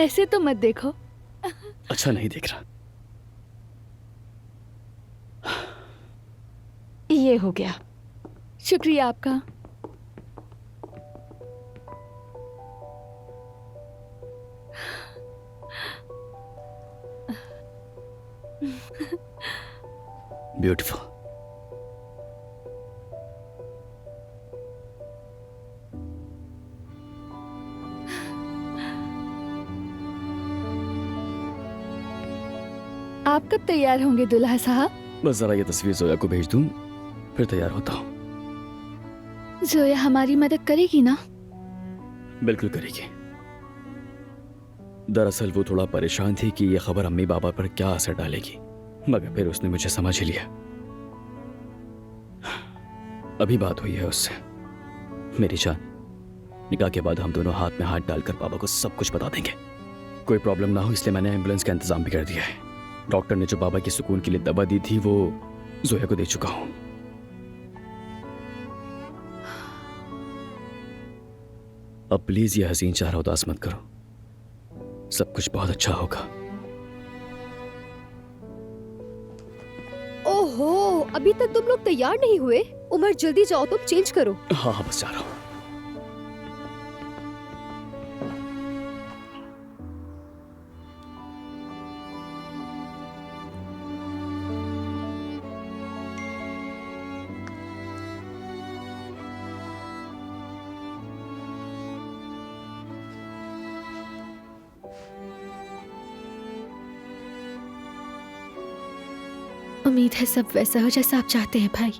ऐसे तो मत देखो। अच्छा नहीं दिख रहा। ये हो गया। शुक्रिया आपका। ब्यूटीफुल। आप कब तैयार होंगे दुल्हा साहब? बस जरा ये तस्वीर जोया को भेज दूं, फिर तैयार होता हूँ। जोया हमारी मदद करेगी ना? बिल्कुल करेगी। दरअसल वो थोड़ा परेशान थी कि ये खबर अम्मी बाबा पर क्या असर डालेगी, मगर फिर उसने मुझे समझ ही लिया। अभी बात हुई है उससे। मेरी जान, निकाह के बाद हम दोनों हाथ में हाथ डालकर बाबा को सब कुछ बता देंगे। कोई प्रॉब्लम ना हो इसलिए मैंने एम्बुलेंस का इंतजाम भी कर दिया है। डॉक्टर ने जो बाबा की सुकून के लिए दवा दी थी वो जोया को दे चुका हूं। अब प्लीज ये हसीन चेहरा उदास मत करो, सब कुछ बहुत अच्छा होगा। ओहो, अभी तक तुम लोग तैयार नहीं हुए? उमर जल्दी जाओ, तुम चेंज करो। हाँ हाँ बस जा रहा हूं। उम्मीद है सब वैसा हो जैसा आप चाहते हैं भाई।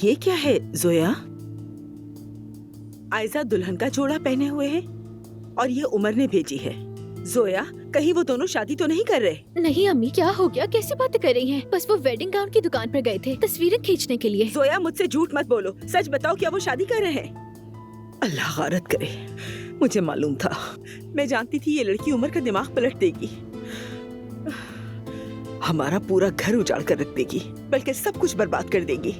ये क्या है जोया? आयजा दुल्हन का जोड़ा पहने हुए है और ये उमर ने भेजी है। जोया, कहीं वो दोनों शादी तो नहीं कर रहे? नहीं अम्मी, क्या हो गया? कैसी बातें कर रही हैं? बस वो वेडिंग गाउन की दुकान पर गए थे तस्वीरें खींचने के लिए। जोया, मुझसे झूठ मत बोलो, सच बताओ, क्या वो शादी कर रहे हैं? अल्लाह गारत करे, मुझे मालूम था। मैं जानती थी ये लड़की उमर का दिमाग पलट देगी, हमारा पूरा घर उजाड़ कर रख देगी, बल्कि सब कुछ बर्बाद कर देगी।